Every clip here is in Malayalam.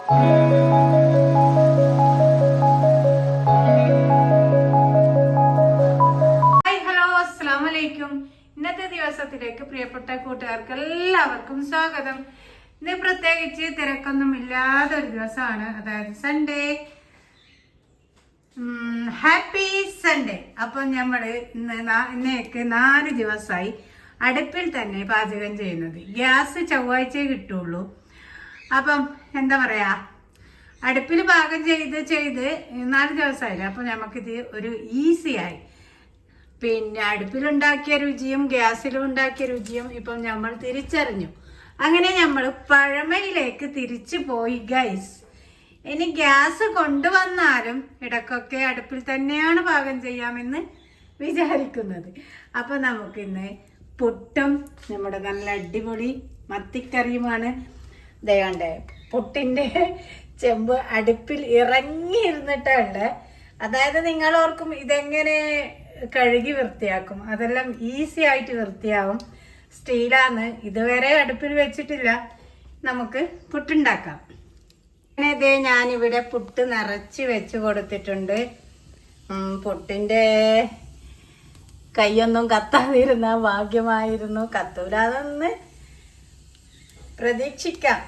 ഇന്നത്തെ ദിവസത്തിലേക്ക് പ്രിയപ്പെട്ട കൂട്ടുകാർക്ക് എല്ലാവർക്കും സ്വാഗതം. ഇന്ന് പ്രത്യേകിച്ച് തിരക്കൊന്നും ഇല്ലാത്ത ഒരു ദിവസമാണ്, അതായത് സൺഡേ. Happy Sunday. അപ്പം നമ്മള് ഇന്നേക്ക് 4 ദിവസമായി അടുപ്പിൽ തന്നെ പാചകം ചെയ്യുന്നത്. ഗ്യാസ് ചൊവ്വാഴ്ചയെ കിട്ടുള്ളൂ. അപ്പം എന്താ പറയാ, അടുപ്പിൽ പാകം ചെയ്ത് 4 ദിവസമായില്ല. അപ്പം നമുക്കിത് ഒരു ഈസിയായി. പിന്നെ അടുപ്പിലുണ്ടാക്കിയ രുചിയും ഗ്യാസിലും ഉണ്ടാക്കിയ രുചിയും ഇപ്പം നമ്മൾ തിരിച്ചറിഞ്ഞു. അങ്ങനെ നമ്മൾ പഴമയിലേക്ക് തിരിച്ചു പോയി ഗൈസ്. ഇനി ഗ്യാസ് കൊണ്ടുവന്നാലും ഇടയ്ക്കൊക്കെ അടുപ്പിൽ തന്നെയാണ് പാകം ചെയ്യാമെന്ന് വിചാരിക്കുന്നത്. അപ്പൊ നമുക്കിന്ന് പുട്ടും നമ്മുടെ നല്ല അടിപൊളി മത്തിക്കറിയുമാണ്. ദയണ്ടേ, പുട്ടിന്റെ ചെമ്പ് അടുപ്പിൽ ഇറങ്ങിയിരുന്നിട്ടുണ്ട്. അതായത് നിങ്ങൾ ഓർക്കും ഇതെങ്ങനെ കഴുകി വൃത്തിയാക്കും, അതെല്ലാം ഈസി ആയിട്ട് വൃത്തിയാവും. സ്റ്റീലാണ്, ഇതുവരെ അടുപ്പിൽ വെച്ചിട്ടില്ല. നമുക്ക് പുട്ടുണ്ടാക്കാം. അങ്ങനെ ഇതേ ഞാനിവിടെ പുട്ട് നിറച്ച് വെച്ച് കൊടുത്തിട്ടുണ്ട്. പുട്ടിന്റെ കൈയൊന്നും കത്താതിരുന്ന ഭാഗ്യമായിരുന്നു. കത്തൂരാതൊന്ന് പ്രതീക്ഷിക്കാം.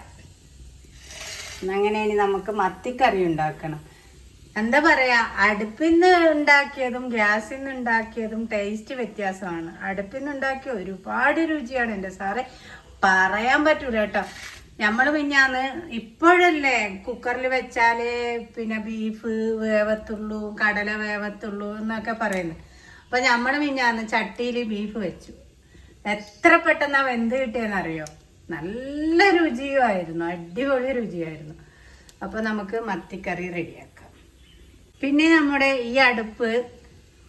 അങ്ങനെ ഇനി നമുക്ക് മത്തിക്കറി ഉണ്ടാക്കണം. എന്താ പറയാ, അടുപ്പിൽ നിന്ന് ഉണ്ടാക്കിയതും ഗ്യാസിൽ നിന്ന് ഉണ്ടാക്കിയതും ടേസ്റ്റ് വ്യത്യാസമാണ്. അടുപ്പിൽ നിന്ന് ഉണ്ടാക്കിയ ഒരുപാട് രുചിയാണ് എൻ്റെ സാറേ, പറയാൻ പറ്റൂല കേട്ടോ. നമ്മൾ പിന്നാന്ന് ഇപ്പോഴല്ലേ കുക്കറിൽ വെച്ചാലേ പിന്നെ ബീഫ് വേവത്തുള്ളൂ, കടല വേവത്തുള്ളൂ എന്നൊക്കെ പറയുന്നത്. അപ്പൊ നമ്മൾ പിന്നാന്ന് ചട്ടിയിൽ ബീഫ് വെച്ചു. എത്ര പെട്ടെന്നാ വെന്ത് കിട്ടിയെന്നറിയോ. നല്ല രുചിയുമായിരുന്നു, അടിപൊളി രുചിയായിരുന്നു. അപ്പൊ നമുക്ക് മത്തിക്കറി റെഡിയാക്കാം. പിന്നെ നമ്മുടെ ഈ അടുപ്പ്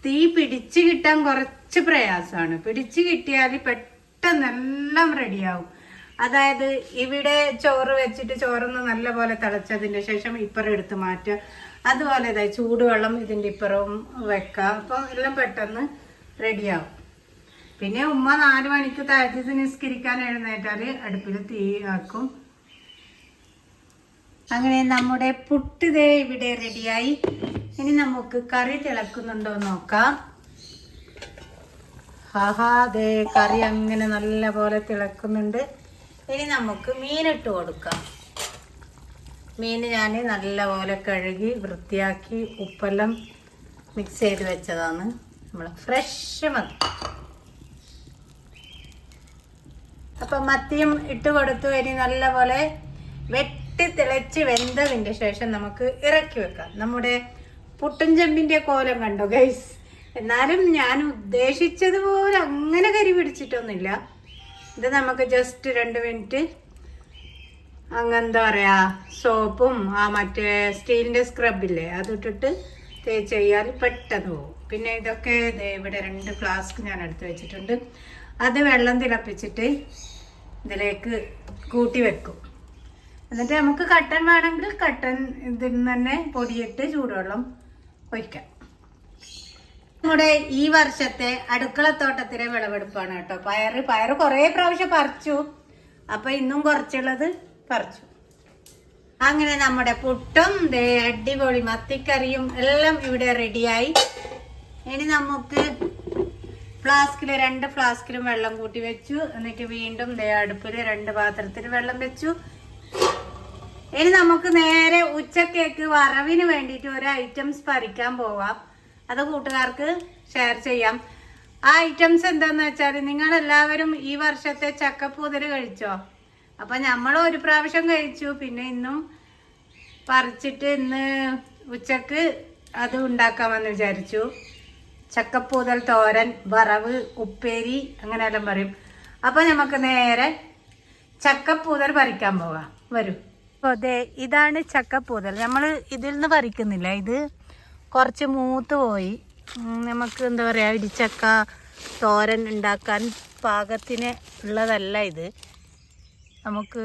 തീ പിടിച്ചു കിട്ടാൻ കുറച്ച് പ്രയാസമാണ്. പിടിച്ചു കിട്ടിയാൽ പെട്ടെന്നെല്ലാം റെഡിയാവും. അതായത് ഇവിടെ ചോറ് വെച്ചിട്ട് ചോറൊന്ന് നല്ല പോലെ തിളച്ചതിന് ശേഷം ഇപ്പുറം എടുത്ത് മാറ്റുക. അതുപോലെ ചൂടുവെള്ളം ഇതിൻ്റെ ഇപ്പുറവും വെക്കുക. അപ്പം എല്ലാം പെട്ടെന്ന് റെഡിയാവും. പിന്നെ ഉമ്മ 4 മണിക്ക് തഹജ്ജുദ് നിസ്കരിക്കാൻ എഴുന്നേറ്റാൽ അടുപ്പിൽ തീ ആക്കും. അങ്ങനെ നമ്മുടെ പുട്ട് ദേ ഇവിടെ റെഡിയായി. ഇനി നമുക്ക് കറി തിളക്കുന്നുണ്ടോ നോക്കാം. ദേ കറി അങ്ങനെ നല്ല പോലെ തിളക്കുന്നുണ്ട്. ഇനി നമുക്ക് മീനിട്ട് കൊടുക്കാം. മീൻ ഞാൻ നല്ല പോലെ കഴുകി വൃത്തിയാക്കി ഉപ്പെല്ലാം മിക്സ് ചെയ്ത് വെച്ചതാണ്. നമ്മൾ ഫ്രഷ് മത്തി. അപ്പം മത്തിയും ഇട്ട് കൊടുത്തു. ഇനി നല്ല പോലെ വെട്ടി തിളച്ച് വെന്തതിൻ്റെ ശേഷം നമുക്ക് ഇറക്കി വെക്കാം. നമ്മുടെ പുട്ടും ചെമ്പിന്റെ കോലം കണ്ടോ ഗൈസ്. എന്നാലും ഞാൻ ഉദ്ദേശിച്ചതുപോലെ അങ്ങനെ കരി പിടിച്ചിട്ടൊന്നുമില്ല. ഇത് നമുക്ക് ജസ്റ്റ് 2 മിനിറ്റ് അങ്ങെന്താ പറയാ, സോപ്പും മറ്റേ സ്റ്റീലിന്റെ സ്ക്രബില്ലേ അതിട്ടിട്ട് തേച്ച് ചെയ്യാൽ പെട്ടെന്ന് പോകും. പിന്നെ ഇതൊക്കെ ഇവിടെ 2 ഫ്ലാസ്ക് ഞാൻ എടുത്ത് വെച്ചിട്ടുണ്ട്. അത് വെള്ളം തിളപ്പിച്ചിട്ട് ഇതിലേക്ക് കൂട്ടി വെക്കും. എന്നിട്ട് നമുക്ക് കട്ടൻ വേണമെങ്കിൽ കട്ടൻ ഇതിൽ നിന്ന് തന്നെ പൊടിയിട്ട് ചൂടുവെള്ളം ഒഴിക്കാം. നമ്മുടെ ഈ വർഷത്തെ അടുക്കളത്തോട്ടത്തിലെ വിളവെടുപ്പാണ് കേട്ടോ. പയറ് കുറേ പ്രാവശ്യം പറിച്ചു. അപ്പൊ ഇന്നും കുറച്ചുള്ളത് പറിച്ചു. അങ്ങനെ നമ്മുടെ പുട്ടും അടിപൊളി മത്തിക്കറിയും എല്ലാം ഇവിടെ റെഡിയായി. ഇനി നമുക്ക് ഫ്ലാസ്കില് 2 ഫ്ലാസ്കിലും വെള്ളം കൂട്ടി വെച്ചു. എന്നിട്ട് വീണ്ടും അടുപ്പില് 2 പാത്രത്തിൽ വെള്ളം വെച്ചു. ഇനി നമുക്ക് നേരെ ഉച്ചക്കേക്ക് വറവിന് വേണ്ടിയിട്ട് ഒരു ഐറ്റംസ് പറിക്കാൻ പോവാം. അത് കൂട്ടുകാർക്ക് ഷെയർ ചെയ്യാം. ആ ഐറ്റംസ് എന്താന്ന് വെച്ചാൽ, നിങ്ങളെല്ലാവരും ഈ വർഷത്തെ ചക്കപ്പൂതൽ കഴിച്ചോ? അപ്പം നമ്മൾ ഒരു പ്രാവശ്യം കഴിച്ചു. പിന്നെ ഇന്നും പറിച്ചിട്ട് ഇന്ന് ഉച്ചക്ക് അത് ഉണ്ടാക്കാമെന്ന് വിചാരിച്ചു. ചക്കപ്പൂതൽ തോരൻ, വറവ്, ഉപ്പേരി അങ്ങനെയെല്ലാം പറയും. അപ്പം നമുക്ക് നേരെ ചക്കപ്പൂതൽ പറിക്കാൻ പോവാം. വരൂ. അതെ, ഇതാണ് ചക്കപ്പൂതൽ. നമ്മൾ ഇതിൽ നിന്ന് പറിക്കുന്നില്ല. ഇത് കുറച്ച് മൂത്ത് പോയി. നമുക്ക് എന്താ പറയുക, ഇടിച്ചക്ക തോരൻ ഉണ്ടാക്കാൻ പാകത്തിന് ഉള്ളതല്ല ഇത്. നമുക്ക്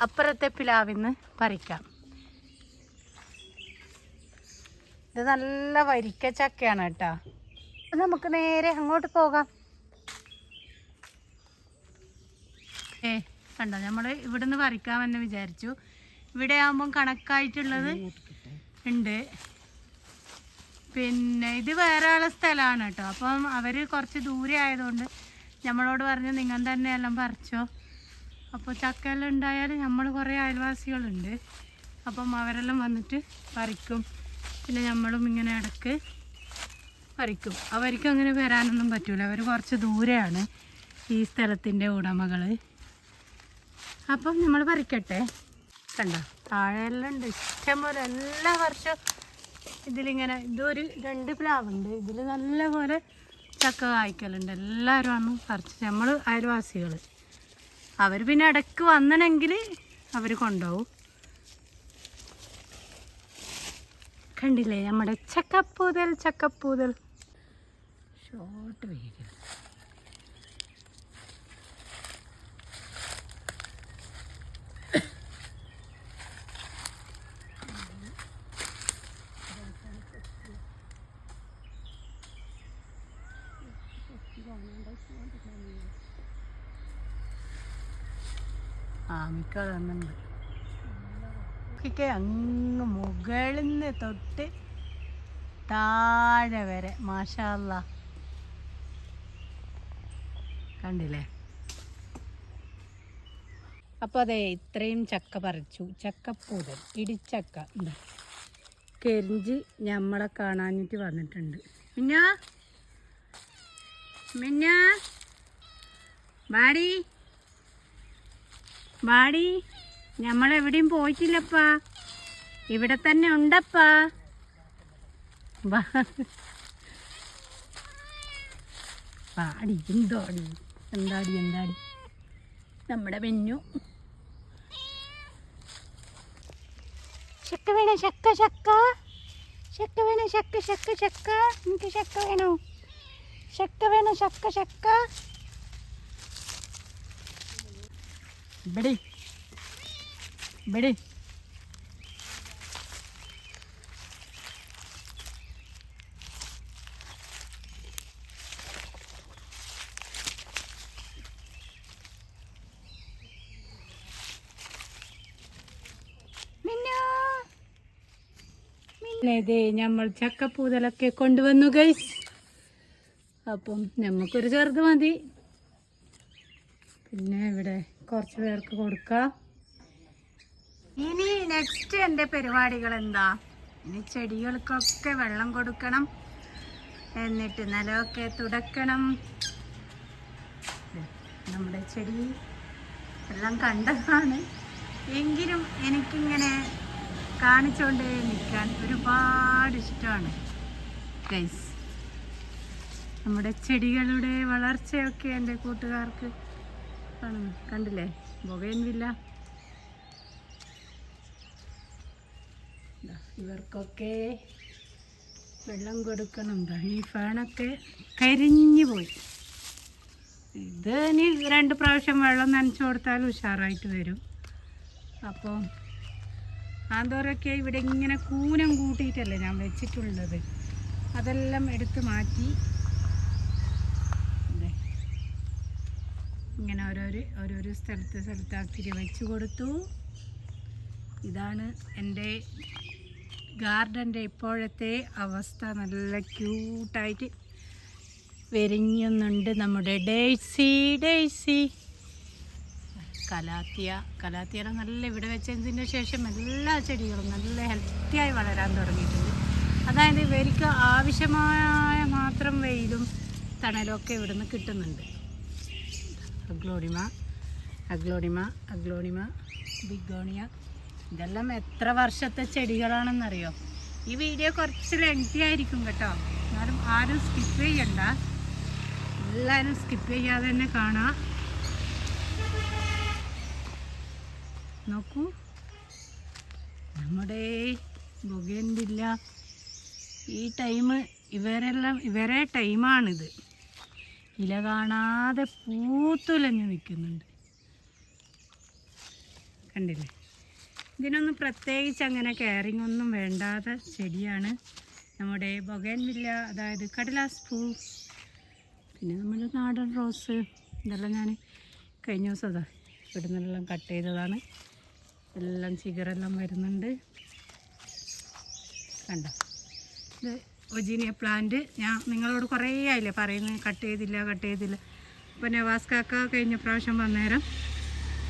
അപ്പുറത്തെ പിലാവിന്ന് പറിക്കാം. ഇത് നല്ല വരിക്ക ചക്കയാണ് കേട്ടോ. നമുക്ക് നേരെ അങ്ങോട്ട് പോകാം. കണ്ടോ, നമ്മൾ ഇവിടുന്ന് പറിക്കാമെന്ന് വിചാരിച്ചു. ഇവിടെ ആകുമ്പം കണക്കായിട്ടുള്ളത് ഉണ്ട്. പിന്നെ ഇത് വേറെ ആളെ സ്ഥലമാണ് കേട്ടോ. അപ്പം അവർ കുറച്ച് ദൂരെ ആയതുകൊണ്ട് നമ്മളോട് പറഞ്ഞു നിങ്ങൾ തന്നെ എല്ലാം പറിച്ചോ. അപ്പോൾ ചക്കയെല്ലാം ഉണ്ടായാൽ നമ്മൾ കുറേ അയൽവാസികളുണ്ട്, അപ്പം അവരെല്ലാം വന്നിട്ട് പറിക്കും. പിന്നെ നമ്മളും ഇങ്ങനെ ഇടയ്ക്ക് പറിക്കും. അവർക്ക് അങ്ങനെ വരാനൊന്നും പറ്റില്ല, അവർ കുറച്ച് ദൂരെയാണ് ഈ സ്ഥലത്തിൻ്റെ ഉടമകൾ. അപ്പം നമ്മൾ പറിക്കട്ടെ. കണ്ടോ താഴെയെല്ലാം ഉണ്ട് ഇഷ്ടംപോലെ. എല്ലാ വർഷവും ഇതിലിങ്ങനെ ഇതൊരു 2 പ്ലാവുണ്ട്, ഇതിൽ നല്ലപോലെ ചക്ക കായ്ക്കലുണ്ട്. എല്ലാവരും അന്ന് പറിച്ച് നമ്മൾ അയൽവാസികൾ. അവർ പിന്നെ ഇടയ്ക്ക് വന്നണമെങ്കിൽ അവർ കൊണ്ടുപോകും. കണ്ടില്ലേ നമ്മുടെ ചക്കപ്പൂതൽ ഷോർട്ട് വീഡിയോ. ആമിക്കൾ വന്നുണ്ട്. അങ്ങ് മുകളിൽ നിന്ന് തൊട്ട് താഴെ വരെ മാഷാ അല്ലാ. കണ്ടില്ലേ? അപ്പോൾ അതെ ഇത്രയും ചക്ക പറിച്ചു. ചക്കപ്പൂതൽ ഇടിച്ചക്ക എന്താ കരിഞ്ച് ഞമ്മളെ കാണാനിട്ട് വന്നിട്ടുണ്ട്. മിന്ന ബാടി ഞമ്മളെവിടെയും പോയിട്ടില്ലപ്പാ, ഇവിടെ തന്നെ ഉണ്ടപ്പാ. ബാടി എന്താടി നമ്മുടെ മെന്നു. ചക്ക വേണോ? ചക്ക വേണോ? ചക്ക എനിക്ക് ചക്ക വേണോ? ചക്ക വേണോ? ചക്ക ഇവിടെ ഇതേ നമ്മൾ ചക്കപ്പൂതലൊക്കെ കൊണ്ടുവന്നു ഗൈസ്. അപ്പം നമുക്കൊരു ചെറുത് മതി. പിന്നെ ഇവിടെ കുറച്ച് പേർക്ക് കൊടുക്കാം. ഇനി നെക്സ്റ്റ് എൻ്റെ പരിപാടികൾ എന്താ? ഇനി ചെടികൾക്കൊക്കെ വെള്ളം കൊടുക്കണം, എന്നിട്ട് നിലമൊക്കെ തുടക്കണം. നമ്മുടെ ചെടി എല്ലാം കണ്ടതാണ്, എങ്കിലും എനിക്കിങ്ങനെ കാണിച്ചുകൊണ്ടേ നിൽക്കാൻ ഒരുപാട് ഇഷ്ടമാണ് ഗൈസ്. നമ്മുടെ ചെടികളുടെ വളർച്ചയൊക്കെ എൻ്റെ കൂട്ടുകാർക്ക് കാണുന്നു. കണ്ടില്ലേ ബൊഗൈൻവില്ല? ഇവർക്കൊക്കെ വെള്ളം കൊടുക്കണം. ഈ ഫാനൊക്കെ കരിഞ്ഞു പോയി. ഇത് ഇനി 2 പ്രാവശ്യം വെള്ളം നനച്ചു കൊടുത്താൽ ഉഷാറായിട്ട് വരും. അപ്പോൾ ആന്തോരൊക്കെ ഇവിടെ ഇങ്ങനെ കൂനം കൂട്ടിയിട്ടല്ലേ ഞാൻ വെച്ചിട്ടുള്ളത്, അതെല്ലാം എടുത്ത് മാറ്റി ഇങ്ങനെ ഓരോരോ സ്ഥലത്താക്കി വെച്ച് കൊടുത്തു. ഇതാണ് എൻ്റെ ഗാർഡൻ്റെ ഇപ്പോഴത്തെ അവസ്ഥ. നല്ല ക്യൂട്ടായിട്ട് വിരിഞ്ഞുന്നുണ്ട് നമ്മുടെ ഡേയ്സി. കലാത്തിയ നല്ല ഇവിടെ വെച്ചതിന് ശേഷം എല്ലാ ചെടികളും നല്ല ഹെൽത്തിയായി വളരാൻ തുടങ്ങിയിട്ടുണ്ട്. അതായത് ഇവർക്ക് ആവശ്യമായ മാത്രം വെയിലും തണലൊക്കെ ഇവിടുന്ന് കിട്ടുന്നുണ്ട്. അഗ്ലോണിമ ബിഗോണിയ ഇതെല്ലാം എത്ര വർഷത്തെ ചെടികളാണെന്നറിയോ? ഈ വീഡിയോ കുറച്ച് ലെങ്തി ആയിരിക്കും കേട്ടോ, എന്നാലും ആരും സ്കിപ്പ് ചെയ്യണ്ട, എല്ലാവരും സ്കിപ്പ് ചെയ്യാതെ തന്നെ കാണാം. നോക്കൂ നമ്മുടെ ബൊഗൈൻവില്ല. ഈ ഇവരെ ടൈമാണിത്. ഇല കാണാതെ പൂത്തുലഞ്ഞ് നിൽക്കുന്നുണ്ട്. കണ്ടില്ലേ? ഇതിനൊന്നും പ്രത്യേകിച്ച് അങ്ങനെ കെയറിങ് ഒന്നും വേണ്ടാത്ത ചെടിയാണ് നമ്മുടെ ബൊഗൈൻവില്ല, അതായത് കടലാസ് പൂ. പിന്നെ നമ്മുടെ നാടൻ റോസ്, ഇതെല്ലാം ഞാൻ കഴിഞ്ഞ ദിവസം ഇവിടെ നിന്നെല്ലാം കട്ട് ചെയ്തതാണ്. എല്ലാം ചിഗറെല്ലാം വരുന്നുണ്ട്. കണ്ടോ, ഇത് ഒജീനിയ പ്ലാന്റ്. ഞാൻ നിങ്ങളോട് കുറേ ആയില്ലേ പറയുന്നത് കട്ട് ചെയ്തില്ല. അപ്പോൾ നവാസ് കാക്ക കഴിഞ്ഞ പ്രാവശ്യം വന്നേരം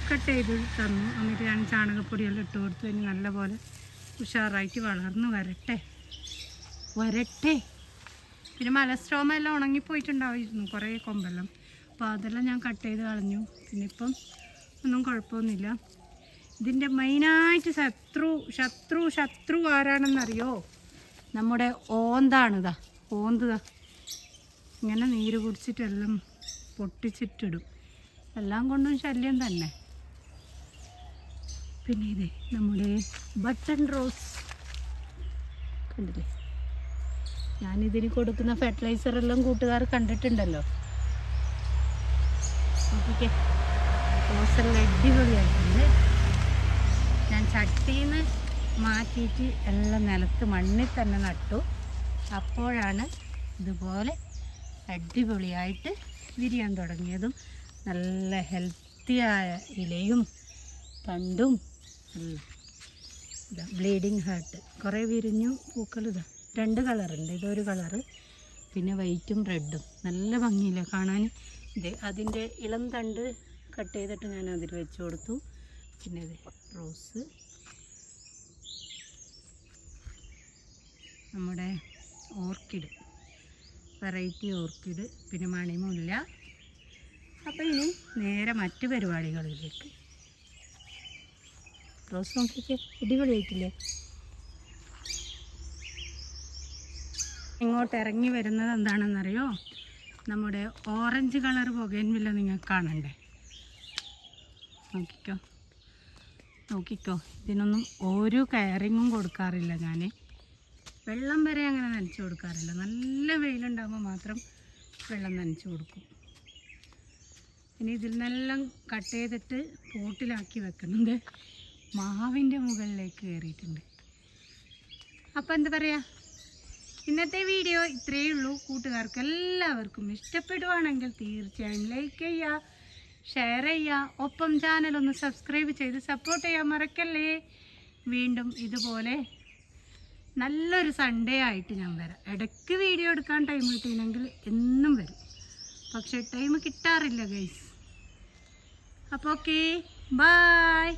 കട്ട് ചെയ്ത് തന്നു. എന്നിട്ട് ഞാൻ ചാണകപ്പൊടിയെല്ലാം ഇട്ട് കൊടുത്തു. ഇനി നല്ലപോലെ ഉഷാറായിട്ട് വളർന്ന് വരട്ടെ. പിന്നെ മലസ്ട്രോമ എല്ലാം ഉണങ്ങിപ്പോയിട്ടുണ്ടായിരുന്നു കുറേ കൊമ്പെല്ലാം. അപ്പോൾ അതെല്ലാം ഞാൻ കട്ട് ചെയ്ത് കളഞ്ഞു. പിന്നെ ഇപ്പം ഒന്നും കുഴപ്പമൊന്നുമില്ല. ഇതിൻ്റെ മെയിനായിട്ട് ശത്രു ആരാണെന്നറിയോ? നമ്മുടെ ഓന്താണിതാ. ഓന്താ ഇങ്ങനെ നീര് കുടിച്ചിട്ടെല്ലാം പൊട്ടിച്ചിട്ടിടും. എല്ലാം കൊണ്ടും ശല്യം തന്നെ. പിന്നെ ഇതേ നമ്മുടെ ബട്ടൺ റോസ് കണ്ടില്ലേ? ഞാനിതിന് കൊടുക്കുന്ന ഫെർട്ടിലൈസറെല്ലാം കൂട്ടുകാർ കണ്ടിട്ടുണ്ടല്ലോ. നോക്കിക്കേ, റോസെല്ലാം അടിപൊളിയായിട്ടുണ്ട്. ഞാൻ ചട്ടിയിൽ നിന്ന് മാറ്റിയിട്ട് എല്ലാം നിലത്ത് മണ്ണിൽ തന്നെ നട്ടു. അപ്പോഴാണ് ഇതുപോലെ അടിപൊളിയായിട്ട് വിരിയാൻ തുടങ്ങിയതും. നല്ല ഹെൽത്തിയായ ഇലയും തണ്ടും എല്ലാം. ഇതാ ബ്ലീഡിങ് ഹാർട്ട് കുറേ വിരിഞ്ഞു. പൂക്കൾ ഇതാ 2 കളറുണ്ട്. ഇതൊരു കളറ്, പിന്നെ വൈറ്റും റെഡും. നല്ല ഭംഗിയില്ല കാണാൻ. ഇത് അതിൻ്റെ ഇളം തണ്ട് കട്ട് ചെയ്തിട്ട് ഞാൻ അതിൽ വെച്ച് കൊടുത്തു. പിന്നെ ഇത് റോസ്, നമ്മുടെ ഓർക്കിഡ്, വെറൈറ്റി ഓർക്കിഡ്, പിന്നെ മണിമുല്ല. അപ്പോൾ ഇനി നേരെ മറ്റ് പരിപാടികളിലേക്ക്. റോസ് നോക്കിക്കേ, അടിപൊളിയായിട്ടില്ലേ? ഇങ്ങോട്ട് ഇറങ്ങി വരുന്നത് എന്താണെന്നറിയോ? നമ്മുടെ ഓറഞ്ച് കളർ ബൊഗൈൻവില്ല നിങ്ങൾക്ക് കാണണ്ടേ? നോക്കിക്കോ. ഇതിനൊന്നും ഒരു കെയറിങ്ങും കൊടുക്കാറില്ല ഞാൻ. വെള്ളം വരെ അങ്ങനെ നനച്ച് കൊടുക്കാറില്ല. നല്ല വെയിലുണ്ടാകുമ്പോൾ മാത്രം വെള്ളം നനച്ച് കൊടുക്കും. ഇനി ഇതിൽ നിന്നെല്ലാം കട്ട് ചെയ്തിട്ട് പോട്ടിലാക്കി വെക്കുന്നത് മാവിൻ്റെ മുകളിലേക്ക് കയറിയിട്ടുണ്ട്. അപ്പോൾ എന്താ പറയുക, ഇന്നത്തെ വീഡിയോ ഇത്രയേ ഉള്ളൂ. കൂട്ടുകാർക്ക് എല്ലാവർക്കും ഇഷ്ടപ്പെടുവാണെങ്കിൽ തീർച്ചയായും ലൈക്ക് ചെയ്യുക, ഷെയർ ചെയ്യുക, ഒപ്പം ചാനലൊന്ന് സബ്സ്ക്രൈബ് ചെയ്ത് സപ്പോർട്ട് ചെയ്യാൻ മറക്കല്ലേ. വീണ്ടും ഇതുപോലെ നല്ലൊരു സൺഡേ ആയിട്ട് ഞാൻ വരാം. ഇടയ്ക്ക് വീഡിയോ എടുക്കാൻ ടൈം കിട്ടിയില്ലെങ്കിൽ എന്നും വരും. പക്ഷേ ടൈം കിട്ടാറില്ല ഗൈസ്. അപ്പോൾ ഓക്കെ, ബൈ.